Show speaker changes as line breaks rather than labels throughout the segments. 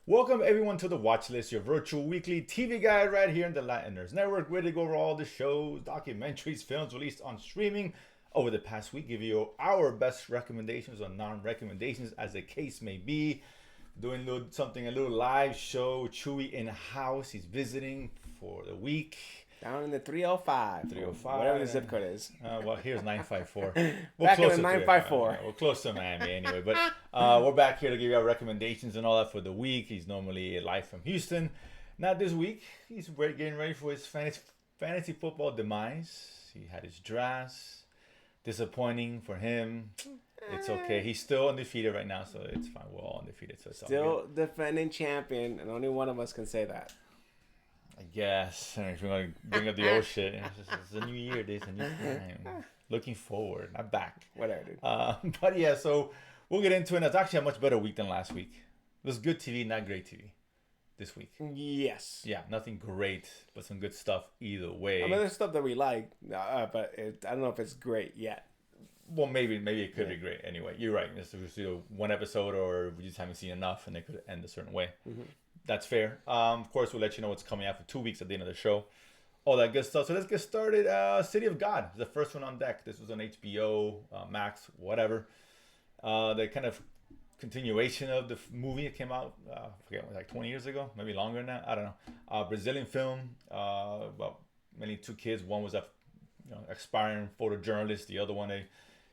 Welcome everyone to the Watchlist, your virtual weekly TV guide right here in the Latiners Network. Ready to go over all the shows, documentaries, films released on streaming over the past week. Give you our best recommendations or non-recommendations as the case may be. Doing a little live show. Chewy in house. He's visiting for the week.
Down in the 305.
305.
Whatever the zip code is.
Well, here's 954.
Back in the 954.
Yeah, we're close to Miami anyway. But we're back here to give you our recommendations and all that for the week. He's normally live from Houston. Not this week. He's getting ready for his fantasy football demise. He had his drafts. Disappointing for him. It's okay. He's still undefeated right now, so it's fine. We're all undefeated. So it's
still defending champion, and only one of us can say that.
I guess. If you want to bring up the old shit, it's a new year, it's a new time. Looking forward, not back.
Whatever, dude.
But yeah, so we'll get into it. It's actually a much better week than last week. It was good TV, not great TV this week.
Yes.
Yeah, nothing great, but some good stuff either way.
I mean, there's stuff that we like, but I don't know if it's great yet.
Well, maybe it could be great anyway. You're right. It's either one episode or we just haven't seen enough and they could end a certain way. Mm-hmm. That's fair. Of course, we'll let you know what's coming out for 2 weeks at the end of the show. All that good stuff. So let's get started. City of God, the first one on deck. This was on HBO, Max, whatever. The kind of continuation of the movie. It came out, I forget, like 20 years ago, maybe longer than that. I don't know. Brazilian film. About mainly two kids. One was a aspiring photojournalist. The other one, a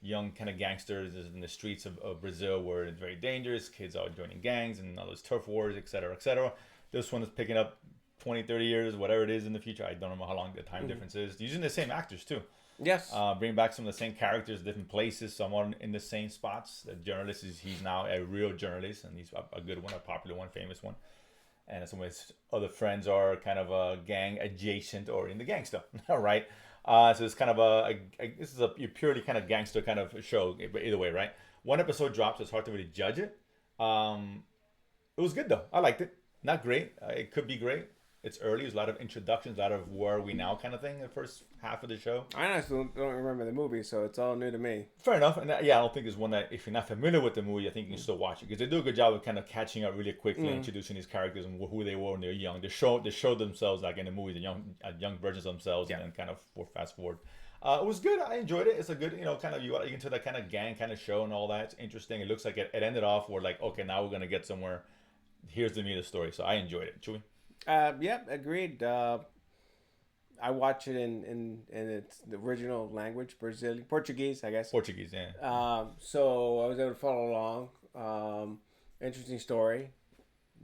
young kind of gangsters in the streets of Brazil where it's very dangerous. Kids are joining gangs and all those turf wars, etc., etc. This one is picking up 20, 30 years, whatever it is in the future. I don't know how long the time difference is. Using the same actors too.
Yes.
Bring back some of the same characters, different places, someone in the same spots. The journalist he's now a real journalist, and he's a good one, a popular one, famous one. And some of his other friends are kind of gang adjacent or in the gang stuff, right? So it's kind of this is a purely kind of gangster kind of show, but either way, right? One episode dropped, so it's hard to really judge it. It was good though. I liked it. Not great. It could be great. It's early. There's a lot of introductions, a lot of where are we now kind of thing. The first half of the show.
I honestly don't remember the movie, so it's all new to me.
Fair enough. And I don't think it's one that if you're not familiar with the movie, I think you can still watch it because they do a good job of kind of catching up really quickly, introducing these characters and who they were when they were young. They show themselves like in the movies, the young versions of themselves, and then kind of fast forward. It was good. I enjoyed it. It's a good, kind of you into that kind of gang kind of show and all that. It's interesting. It looks like it ended off where like, okay, now we're gonna get somewhere. Here's the meat of the story. So I enjoyed it. Chewy.
Yeah, agreed. I watch it in its original language, Portuguese, I guess.
Portuguese, yeah.
So I was able to follow along. Interesting story.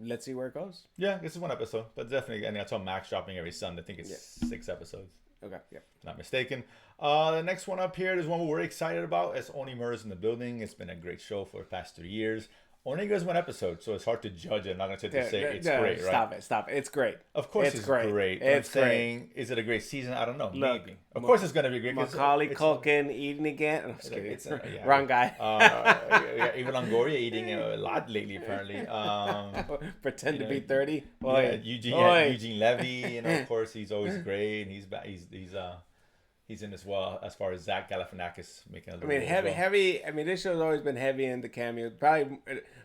Let's see where it goes.
Yeah, this is one episode, but definitely, I saw Max dropping every Sunday. I think it's 6 episodes.
Okay, yeah.
Not mistaken. The next one up here is one we're excited about. It's Only Murders in the Building. It's been a great show for the past 3 years. Only goes one episode, so it's hard to judge it. I'm not going to say it's great, right?
Stop it. It's great.
Of course it's great.
It's
saying, is it a great season? I don't know. Look, maybe. Of course it's going to be great.
Macaulay Culkin eating again. I'm just kidding. Wrong guy.
Even Longoria eating a lot lately, apparently.
Pretend to be 30.
Yeah, Eugene Levy, of course, he's always great. And he's in as well as far as Zach Galifianakis making a little
heavy. I mean, this show's always been heavy in the cameos. Probably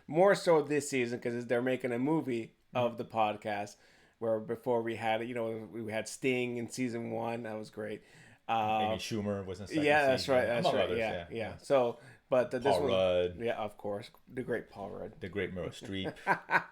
more so this season because they're making a movie of the podcast. Where before we had, we had Sting in season 1. That was great.
Amy Schumer was in second
season. That's right.
Others,
yeah. So, but this
Paul
one,
Rudd.
Yeah, of course, the great Paul Rudd,
the great Meryl Streep,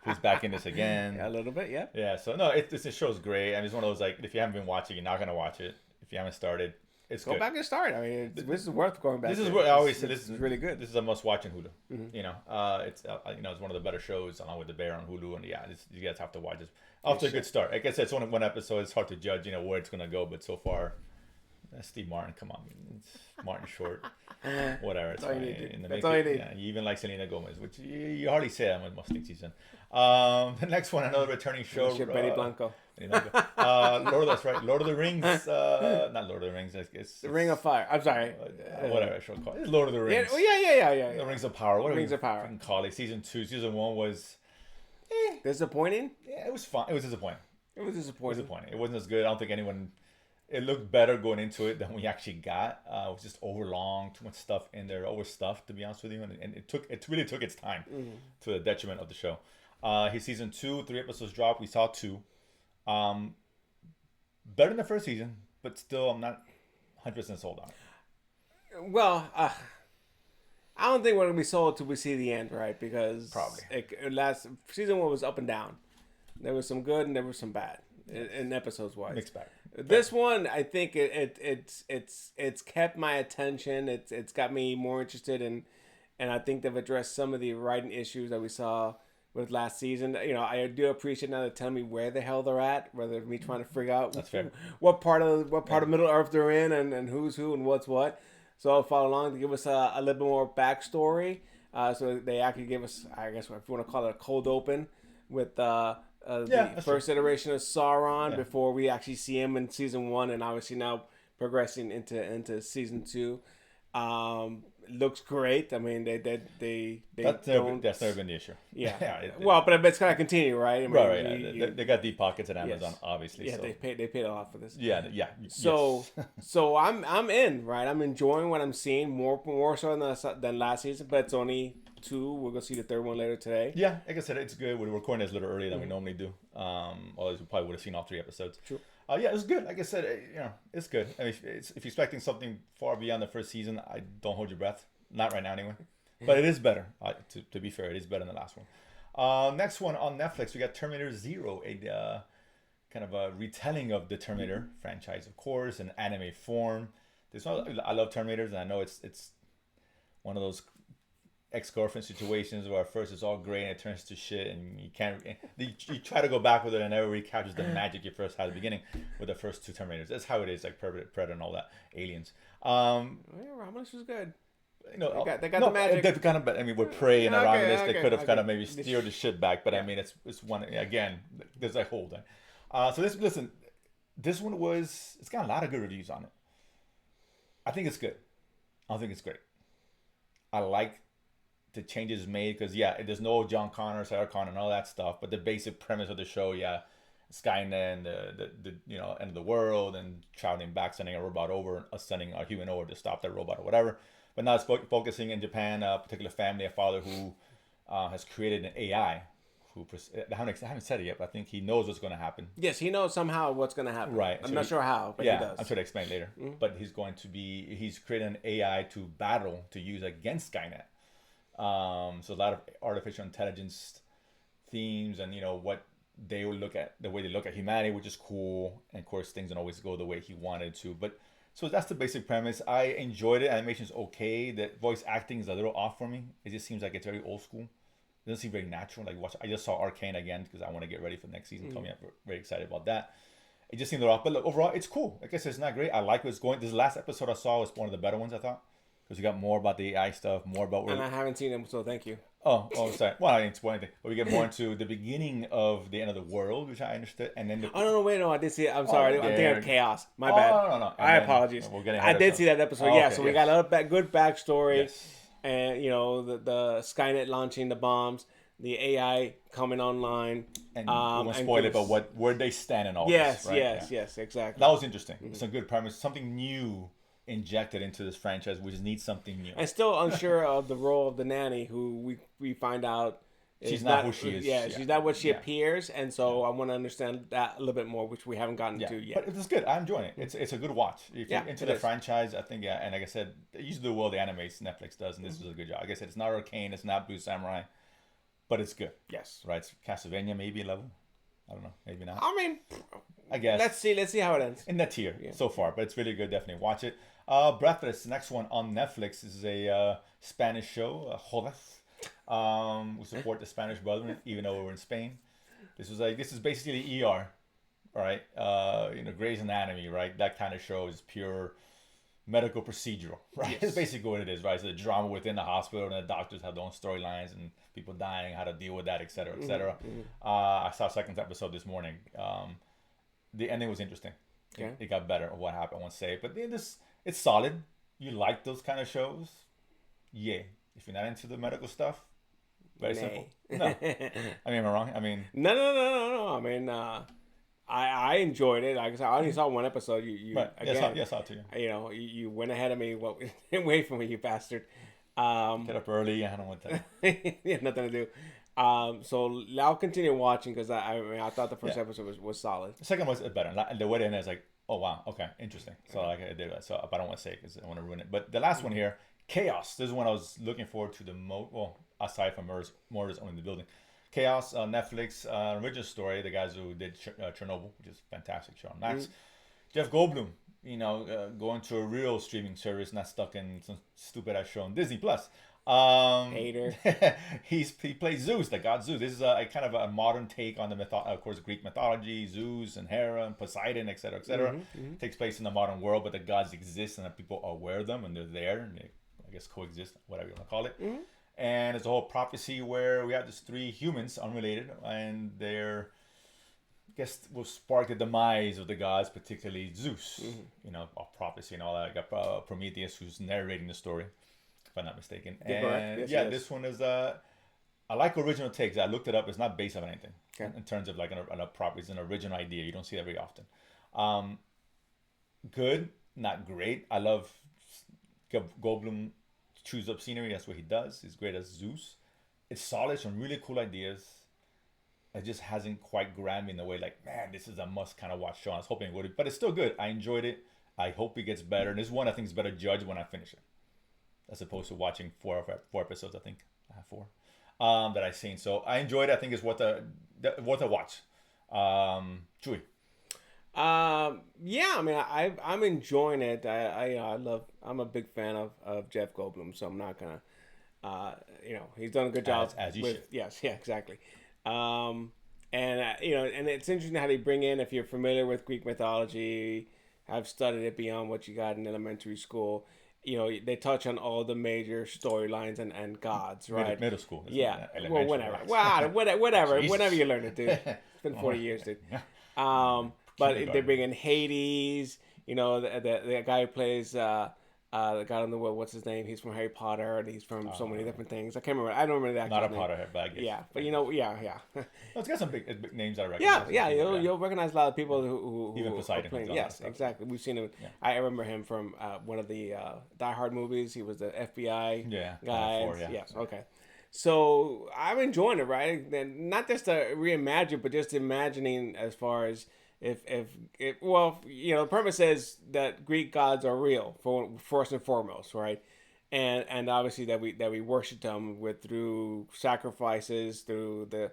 who's back in this again.
Yeah, a little bit, yeah.
Yeah. So no, this show's great. I mean, it's one of those like if you haven't been watching, you're not gonna watch it. If you haven't started, it's
go
good.
back and start. I mean, this is worth going back.
This is what I always say. This is
really good.
This is a must-watch on Hulu. Mm-hmm. It's it's one of the better shows along with The Bear on Hulu, and you guys have to watch it. Off to a good start. Like I said, it's only one episode. It's hard to judge, where it's gonna go, but so far, Steve Martin. Come on, it's Martin Short, whatever. It's fine.
That's all you need.
Yeah, you even like Selena Gomez, which you hardly say that with most things she's in. The next one, another returning show.
Benny Blanco.
Lord of the Rings. Not Lord of the Rings. It's
the Ring of Fire. I'm sorry.
Whatever I should call it. It's Lord of the Rings.
Yeah.
The Rings of Power. What
Rings of Power.
Can call it season 2. Season 1 was
disappointing.
Yeah, it was fun. It was disappointing.
It was disappointing.
It wasn't as good. I don't think anyone. It looked better going into it than we actually got. It was just overlong, too much stuff in there, overstuffed, to be honest with you, and it really took its time to the detriment of the show. His season 2, 3 episodes dropped. We saw 2. Um, better than the first season, but still, I'm not 100% sold on it.
Well, I don't think we're gonna be sold till we see the end, right? Because
Probably.
last season 1 was up and down. There was some good and there was some bad in episodes wise.
Mixed bag.
This one, I think it's kept my attention. It's got me more interested in, and I think they've addressed some of the writing issues that we saw with last season. You know, I do appreciate now they tell me where the hell they're at, rather than me trying to figure out what part of Middle Earth they're in and who's who and what's what. So I'll follow along to give us a little bit more backstory. So they actually give us, I guess, if you want to call it a cold open with the first iteration of Sauron before we actually see him in season 1, and obviously now progressing into season 2. Looks great. I mean,
that's never been the issue.
Yeah. Well, but it's gonna continue, right? I mean,
right. They got deep pockets at Amazon, obviously.
Yeah, so. they paid a lot for this.
Yeah.
So so I'm in, right? I'm enjoying what I'm seeing more so than last season, but it's only 2. We're gonna see the third one later today.
Yeah, like I said, it's good. We're recording this a little earlier than we normally do. Otherwise, we probably would have seen all 3 episodes.
True.
Yeah, it's good. Like I said, it's good. I mean, if you're expecting something far beyond the first season, I don't hold your breath. Not right now, anyway. But it is better. To be fair, it is better than the last one. Next one on Netflix, we got Terminator Zero, a kind of a retelling of the Terminator franchise, of course, in anime form. I love Terminators, and I know it's one of those ex-girlfriend situations where at first it's all great and it turns to shit, and you try to go back with it and never recaptures the magic you first had at the beginning with the first 2 Terminators. That's how it is, like Predator and all that, Aliens.
Romulus was good.
You know,
they got the magic.
They've kind of, I mean, with Prey and Romulus, they could have kind of maybe steered the shit back, but I mean, it's one again. There's a whole thing. So this one it's got a lot of good reviews on it. I think it's good. I don't think it's great. I like the changes made because there's no John Connor, Sarah Connor, and all that stuff. But the basic premise of the show, Skynet and the end of the world and traveling back, sending a robot over, sending a human over to stop that robot or whatever. But now it's focusing in Japan, a particular family, a father who has created an AI. I haven't said it yet, but I think he knows what's going to happen.
Yes, he knows somehow what's going to happen.
Right.
I'm not sure how, but he does.
I'm sure to explain later. Mm-hmm. But he's created an AI to use against Skynet. So a lot of artificial intelligence themes and, what they would look at, the way they look at humanity, which is cool. And of course, things don't always go the way he wanted to. But so that's the basic premise. I enjoyed it. Animation's okay. The voice acting is a little off for me. It just seems like it's very old school. It doesn't seem very natural. I just saw Arcane again because I want to get ready for the next season. I'm very excited about that. It just seemed a little off. But look, overall, it's cool. Like I said, it's not great. I like what's going. This last episode I saw was one of the better ones, I thought. Because we got more about the AI stuff, more about...
And I haven't seen them, so thank you.
Oh, sorry. Well, I didn't spoil anything. But we get more into the beginning of the end of the world, which I understood. And then...
No, I did see it. I'm sorry. I'm thinking of Chaos. My bad.
No.
I apologize. I did see that episode. So we got a good backstory.
Yes.
And, the Skynet launching the bombs, the AI coming online.
And we won't spoil it, but where they stand and all this, right?
Yes, exactly.
That was interesting. It's a good premise. Something new injected into this franchise, which needs something new.
I'm still unsure of the role of the nanny, who we find out
she's not who she is.
Yeah, she's not what she appears, and so I want to understand that a little bit more, which we haven't gotten to yet.
But it's good. I'm enjoying it. It's a good watch. If you're into the franchise, I think, and like I said, they usually do well the animes Netflix does, and this is a good job. Like I said, it's not Arcane, it's not Blue Samurai, but it's good.
Yes.
Right? It's Castlevania maybe level. I don't know. Maybe not.
I mean,
I guess.
Let's see how it ends.
In that tier so far, but it's really good. Definitely watch it. Breathless, next one on Netflix. This is a Spanish show, Jodas. We support the Spanish brethren, even though we're in Spain. This is basically ER, right? Grey's Anatomy, right? That kind of show is pure medical procedural, right? Yes. It's basically what it is, right? So the drama within the hospital, and the doctors have their own storylines and people dying, how to deal with that, etc., etc. I saw second episode this morning. The ending was interesting. Okay. It got better of what happened, I won't say. But it's solid. You like those kind of shows? Yeah. If you're not into the medical stuff, very simple. No. I mean, am I wrong? I mean...
No. I mean, I enjoyed it. Like I said, I only saw one episode. You
right.
Again,
yes, I saw it too.
You went ahead of me. Wait for me, you bastard.
Get up early. I don't want that.
Yeah, nothing to do. So I'll continue watching because I thought the first episode was solid.
The second was better. The way it ended is like, oh wow, okay, interesting. So like I did that. So but I don't want to say it because I want to ruin it. But the last one here, Chaos. This is one I was looking forward to the most. Well, aside from Murders Only in the Building. Chaos on Netflix, original story. The guys who did Chernobyl, which is a fantastic show on Max. Jeff Goldblum, going to a real streaming service, not stuck in some stupid ass show on Disney Plus.
Hater.
He plays Zeus, the god Zeus. This is a kind of a modern take on of course, Greek mythology, Zeus and Hera and Poseidon, etc., etc. Takes place in the modern world, but the gods exist and the people are aware of them and they're there and they, I guess, coexist, whatever you want to call it. And it's a whole prophecy where we have these three humans, unrelated, and they're, I guess, will spark the demise of the gods, particularly Zeus. A prophecy and all that. I got Prometheus, who's narrating the story, if I'm not mistaken. And yes, this one is I like original takes. I looked it up. It's not based on anything in terms of like a property. It's an original idea. You don't see that very often. Good, not great. I love Goldblum. Chews up scenery. That's what he does. He's great as Zeus. It's solid. Some really cool ideas. It just hasn't quite grabbed me in the way like, man, this is a must kind of watch show. I was hoping it would, but it's still good. I enjoyed it. I hope it gets better. And this one I think is better judged when I finish it, as opposed to watching four episodes. I think I have 4 that I've seen. So I enjoyed it. I think it's worth a watch. Chewy.
Yeah, I mean, I'm enjoying it. I'm a big fan of Jeff Goldblum, so I'm not gonna, he's done a good job.
As you should.
Yes, yeah, exactly. And it's interesting how they bring in, if you're familiar with Greek mythology, I've studied it beyond what you got in elementary school. They touch on all the major storylines and gods, right?
Middle school.
Yeah. Well, whenever. Wow, whatever. Whenever you learn it, dude. It's been 40 years, dude. But they bring in Hades, the guy who plays the guy on the world. What's his name? He's from Harry Potter, and he's from so many different things. I can't remember. I don't remember the actor's name.
Not a Potterhead, but I guess.
Yeah, but yeah.
It's got some big names I recognize.
Yeah. You'll recognize a lot of people who
even Poseidon.
Playing. Yes, exactly. We've seen him. Yeah. I remember him from one of the Die Hard movies. He was the FBI guy. Yes. Okay. So I'm enjoying it, right? And not just to reimagine, but just imagining as far as if the premise says that Greek gods are real for first and foremost, right? And obviously that we worship them through sacrifices, through the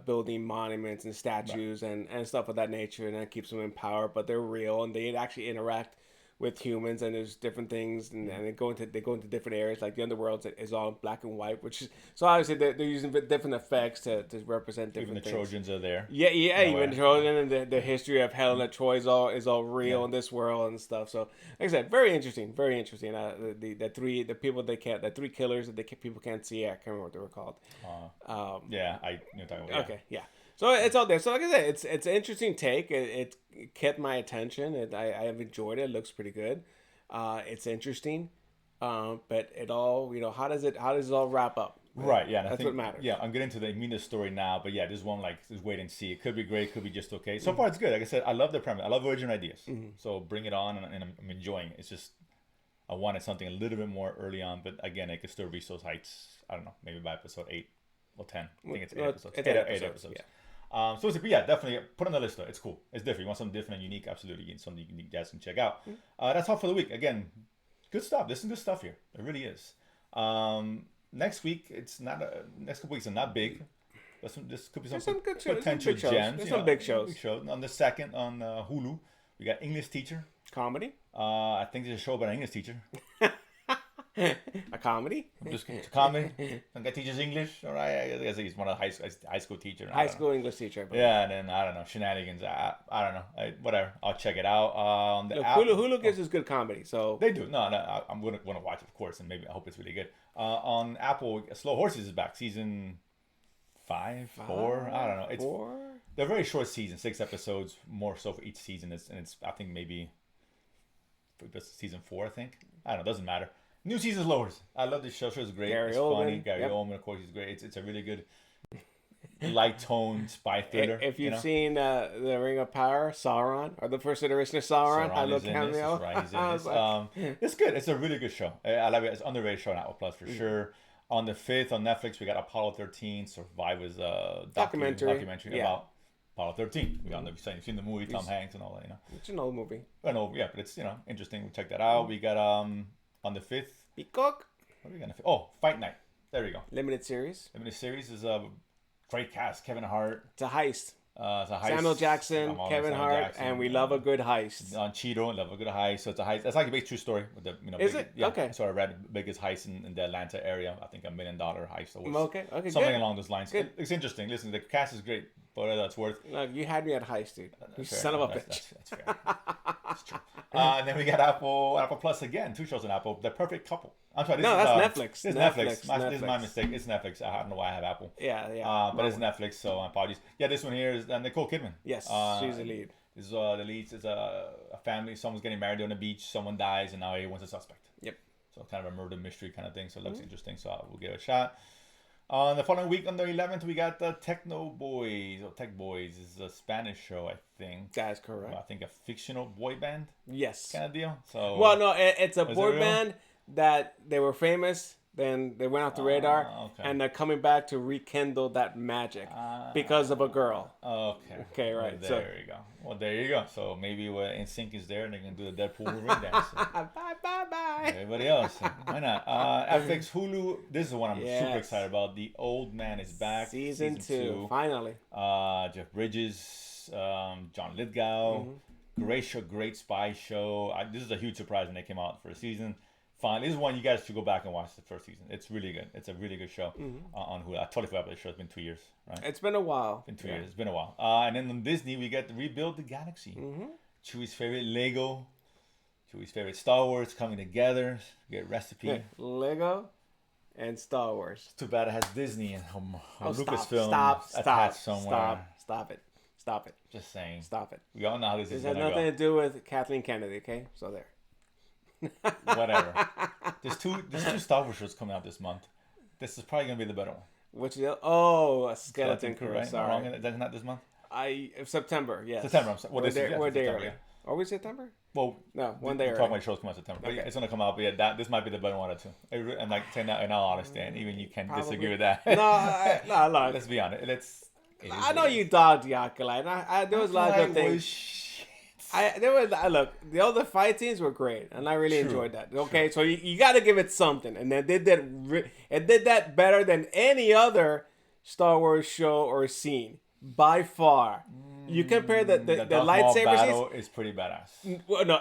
building monuments and statues and stuff of that nature, and that keeps them in power. But they're real and they actually interact with humans, and there's different things, and they go into different areas. Like the underworld is all black and white, which is so obviously they're using different effects to represent different
even the
things.
Trojans are there.
Yeah, even Trojan and the history of Helen of Troy is all real in this world and stuff. So like I said, very interesting. The three killers that people can't see. I can't remember what they were called.
I knew talking about.
Okay, yeah. So it's all there. So like I said, it's an interesting take. It kept my attention. I have enjoyed it. It looks pretty good. It's interesting. But it all, how does it all wrap up?
Right. Yeah.
That's what matters.
Yeah. I'm getting to the story now, but yeah, this one just wait and see. It could be great. Could be just okay. So far, it's good. Like I said, I love the premise. I love original ideas. So bring it on, and I'm enjoying it. It's just I wanted something a little bit more early on, but again, it could still reach those heights. I don't know, maybe by episode 8 or 10. I think it's 8 episodes. It's 8 episodes. Yeah. So definitely put on the list though. It's cool. It's different. You want something different and unique? Absolutely. You need something unique you guys can check out. That's all for the week. Again, good stuff. There's some good stuff here. It really is. Next week, it's not. Next couple weeks are not big. But this could be some good potential gems.
There's some big shows.
On the 2nd on Hulu, we got English Teacher.
Comedy.
I think there's a show about an English teacher.
A comedy?
Just a comedy. Some guy teaches English. All right, I guess he's one of the high school teacher.
High school English teacher.
Yeah, and then I don't know, shenanigans. I don't know. Whatever. I'll check it out.
Hulu gives us good comedy, so
they do. No, I'm gonna watch it, of course, and maybe I hope it's really good. On Apple, Slow Horses is back, season 5, 4. I don't know. It's
4.
They're very short seasons, 6 episodes, more so for each season. It's I think maybe season 4. I think I don't know. Doesn't matter. New season's lowers. I love this show. Show's great.
Gary
it's
Oldman.
Funny. Gary Oldman, of course, he's great. It's a really good light tone spy thriller.
If you've seen the Ring of Power, Sauron, or the first iteration of Sauron, I love cameo.
It's good. It's a really good show. I love it. It's underrated show on Apple Plus for sure. On the 5th on Netflix, we got Apollo 13, Survivor's
Documentary
about Apollo 13. We you've seen the movie, Tom Hanks and all that,
It's an old movie.
I know, yeah, but it's, interesting. We check that out. We got on the 5th.
Peacock.
What are we gonna? Oh, Fight Night. There we go.
Limited series.
Limited series is a great cast. Kevin Hart.
It's a heist.
It's a heist.
Samuel Jackson, Kevin Hart, and we love a good heist.
On Cheeto, love a good heist. So it's a heist. It's like a big true story. With the,
Is it?
Yeah,
okay.
So I read the biggest heist in the Atlanta area. I think $1 million heist. Or
okay.
Something
good.
along those lines. It's interesting. Listen, the cast is great. But that's worth.
Look, you had me at heist, dude. You son of a bitch.
That's fair. That's true. And then we got Apple Plus again. 2 shows on Apple. The Perfect Couple. I'm sorry.
That's Netflix.
This is Netflix. This is my mistake. It's Netflix. I don't know why I have Apple.
Yeah.
But it's Netflix, so apologies. Yeah, this one here is Nicole Kidman.
Yes, she's the lead.
This is the lead is a family. Someone's getting married on the beach. Someone dies, and now everyone's a suspect.
Yep.
So kind of a murder mystery kind of thing. So it looks interesting. So we'll give it a shot. On the following week, on the 11th, we got the Techno Boys, or Tech Boys. This is a Spanish show, I think.
That's correct.
I think a fictional boy band.
Yes.
Kind of deal. So.
Well, no, it's a boy band that they were famous. Then they went off the radar, and they're coming back to rekindle that magic because of a girl.
Okay,
right.
Well, there you go. Well, there you go. So maybe when NSYNC is there, and they can do the Deadpool Wolverine dance.
Bye.
Everybody else, why not? FX Hulu. This is the one I'm super excited about. The Old Man is back.
Season 2, finally.
Jeff Bridges, John Lithgow. Great show, great spy show. This is a huge surprise when they came out for a season. Fine. This is one you guys should go back and watch the first season. It's really good. It's a really good show on Hulu. I totally forgot about the show. It's been 2 years, right?
It's been a while.
It's been 2 years. It's been a while. And then on Disney, we get to Rebuild the Galaxy. Chewie's favorite Lego. Chewie's favorite Star Wars coming together. We get Recipe.
Yeah. Lego and Star Wars.
It's too bad it has Disney and Lucasfilm
Stop.
attached somewhere.
Stop it.
Just saying.
Stop it.
We all know how this is
going to go. This has nothing to do with Kathleen Kennedy, okay? So there.
Whatever. There's two Star Wars shows coming out this month. This is probably gonna be the better one.
Which is a Skeleton Crew, right?
Sorry, that's not this month.
September, yes.
September. Well,
we're day early. Are we September?
Well,
no, one day early.
Talking about shows come out September, but it's gonna come out. But yeah, this might be the better one too. I'm like saying that in all honesty, and even you can disagree with that.
No, look.
Let's be honest.
I know you dogged the Acolyte. There was a lot of good things. Look, the other fight scenes were great, and I really enjoyed that. Okay, so you got to give it something, and they did that. It did that better than any other Star Wars show or scene by far. You compare the lightsaber
battle is pretty badass.
Well, no,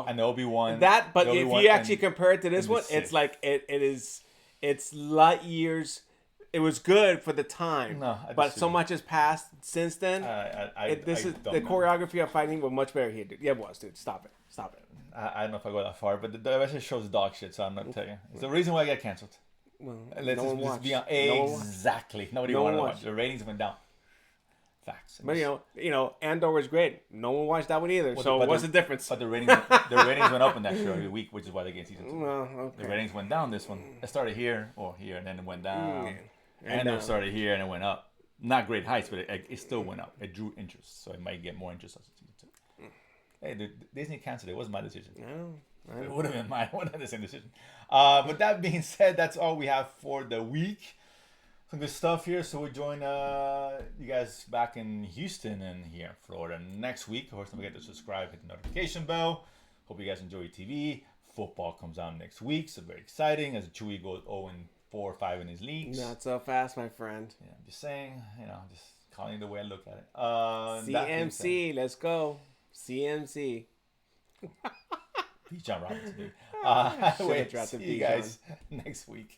and
the Obi-Wan.
But if you actually compare it to this one, it's like it's light years. It was good for the time, but so much has passed since then. The choreography of fighting was much better here. Yeah, it was, dude. Stop it.
I don't know if I go that far, but the rest of the show is dog shit, so I'm not telling you. It's the reason why I get canceled.
Well,
Let's just be honest. Exactly. Nobody wanted to watch. The ratings went down. Facts.
But Andor was great. No one watched that one either. Well, so what's the difference?
But the ratings went up in that show every week, which is why they get season 2.
Well, okay.
The ratings went down this one. It started here, and then it went down. And it started here and it went up. Not great heights, but it still went up. It drew interest, so it might get more interest on season 2. Hey, Disney canceled it. It wasn't my decision.
No,
it would have been mine. I wouldn't have the same decision. But that being said, that's all we have for the week. Some good stuff here. So we'll join you guys back in Houston and here in Florida next week. Of course, don't forget to subscribe, hit the notification bell. Hope you guys enjoy your TV. Football comes out next week, so very exciting as Chewy goes 0-4 or 5 in his leagues.
Not so fast, my friend.
Yeah, I'm just saying, just calling the way I look at it.
CMC, let's go. CMC.
Beat John Robinson, dude. Wait, see you guys next week.